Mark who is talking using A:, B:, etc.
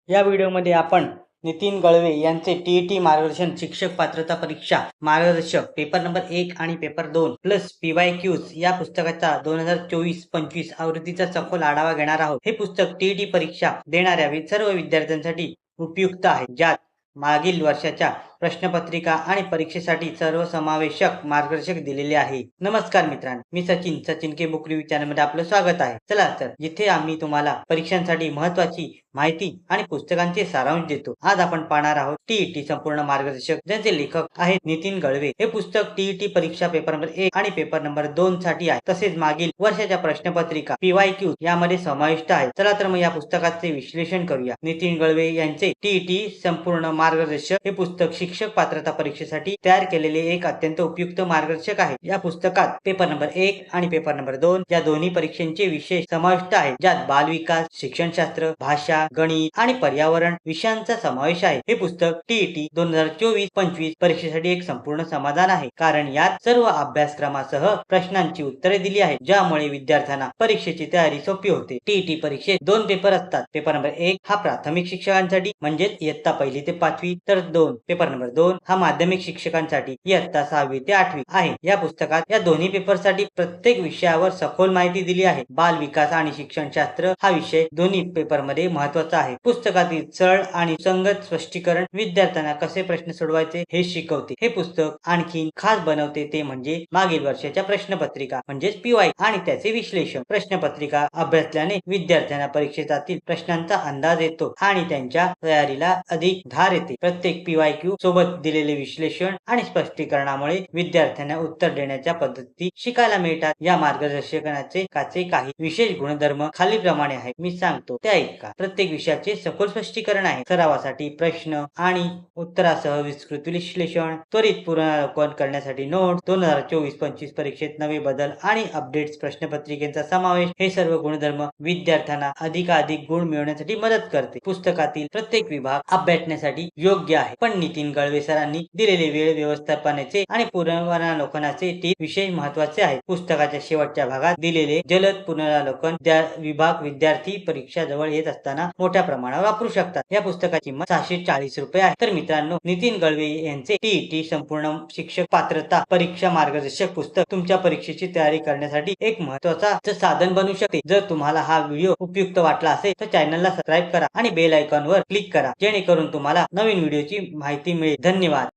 A: या व्हिडिओमध्ये आपण नितीन गळवे यांचे टीईटी मार्गदर्शन शिक्षक पात्रता परीक्षा मार्गदर्शक पेपर नंबर 1 आणि पेपर 2 प्लस PYQs या पुस्तकाचा 2024-25 आवृत्तीचा सखोल आढावा घेणार आहोत। हे पुस्तक टीईटी परीक्षा देणाऱ्या सर्व विद्यार्थ्यांसाठी उपयुक्त आहे, ज्यात मागील वर्षाच्या प्रश्नपत्रिका आणि परीक्षेसाठी सर्वसमावेशक मार्गदर्शक दिलेले आहे। नमस्कार मित्रांनो, मी सचिन के बुक रिव्ह्यू चॅनलमध्ये आपलं स्वागत आहे। चला तर, जिथे आम्ही तुम्हाला परीक्षांसाठी महत्त्वाची माहिती आणि पुस्तकांचे सारांश देतो। आज आपण पाहणार आहोत टीईटी संपूर्ण मार्गदर्शक, ज्याचे लेखक आहेत नितीन गळवे। हे पुस्तक टीईटी परीक्षा पेपर नंबर 1 आणि पेपर नंबर 2 साठी आहे, तसेच मागील वर्षाच्या प्रश्नपत्रिका PYQ यामध्ये समाविष्ट आहे। चला तर मग या पुस्तकाचे विश्लेषण करूया। नितीन गळवे यांचे टीईटी संपूर्ण मार्गदर्शक हे पुस्तक शिक्षक पात्रता परीक्षेसाठी तयार केलेले एक अत्यंत उपयुक्त मार्गदर्शक आहे। या पुस्तकात पेपर नंबर 1 आणि पेपर नंबर 2 या दोन्ही परीक्षांचे विषय समाविष्ट आहेत, ज्यात बालविकास, शिक्षणशास्त्र, भाषा, गणित आणि पर्यावरण विषयांचा समावेश आहे। हे पुस्तक टीईटी 2024-25 परीक्षेसाठी एक संपूर्ण समाधान आहे, कारण यात सर्व अभ्यासक्रमासह प्रश्नांची उत्तरे दिली आहेत, ज्यामुळे विद्यार्थ्यांना परीक्षेची तयारी सोपी होते। टीईटी परीक्षेत 2 पेपर असतात। पेपर नंबर 1 हा प्राथमिक शिक्षकांसाठी म्हणजेच इयत्ता 1 ते 5वी, तर पेपर नंबर 2 हा माध्यमिक शिक्षकांसाठी इयत्ता 6वी ते 8वी आहे। या पुस्तकात या दोन्ही पेपरसाठी प्रत्येक विषयावर सखोल माहिती दिली आहे। बाल विकास आणि शिक्षणशास्त्र हा विषय दोन्ही पेपरमध्ये महत्त्वाचा आहे। पुस्तकातील सरळ आणि संगत स्पष्टीकरण विद्यार्थ्यांना कसे प्रश्न सोडवायचे हे शिकवते। हे पुस्तक आणखी खास बनवते ते म्हणजे मागील वर्षाच्या प्रश्नपत्रिका म्हणजेच PY आणि त्याचे विश्लेषण। प्रश्नपत्रिका अभ्यासल्याने विद्यार्थ्यांना परीक्षेतील प्रश्नांचा अंदाज येतो आणि त्यांच्या तयारीला अधिक धार येते। प्रत्येक PYQ सोबत दिलेले विश्लेषण आणि स्पष्टीकरणामुळे विद्यार्थ्यांना उत्तर देण्याच्या पद्धती शिकायला मिळतात। या मार्गदर्शकाचे काही विशेष गुणधर्म खालीलप्रमाणे आहेत, मी सांगतो त्या ऐका। प्रत्येक विषयाचे सखोल स्पष्टीकरण आहे। सरावासाठी प्रश्न आणि उत्तरासह विस्तृत विश्लेषण, त्वरित पुनरावलोकन करण्यासाठी नोट्स, 2024-25 परीक्षेत नवे बदल आणि अपडेट्स, प्रश्नपत्रिकेचा समावेश, हे सर्व गुणधर्म विद्यार्थ्यांना अधिकाधिक गुण मिळवण्यासाठी मदत करते। पुस्तकातील प्रत्येक विभाग अभ्यासण्यासाठी योग्य आहे, पण नितीन गळवे सरांनी दिलेले वेळ व्यवस्थापनाचे आणि पुनरावलोकनाचे विषय महत्त्वाचे आहेत। पुस्तकाच्या शेवटच्या भागात दिलेले जलद पुनरावलोकन विभाग विद्यार्थी परीक्षा जवळ येत असताना मोठ्या प्रमाणावर वापरू शकतात। या पुस्तकाची किंमत 640 रुपये आहे। तर मित्रांनो, नितीन गळवे यांचे टीईटी संपूर्ण शिक्षक पात्रता परीक्षा मार्गदर्शक पुस्तक तुमच्या परीक्षेची तयारी करण्यासाठी एक महत्त्वाचा साधन बनू शकते। जर तुम्हाला हा व्हिडिओ उपयुक्त वाटला असेल तर चॅनलला सबस्क्राईब करा आणि बेल आयकॉनवर क्लिक करा, जेणेकरून तुम्हाला नवीन व्हिडिओची माहिती मिळेल। धन्यवाद।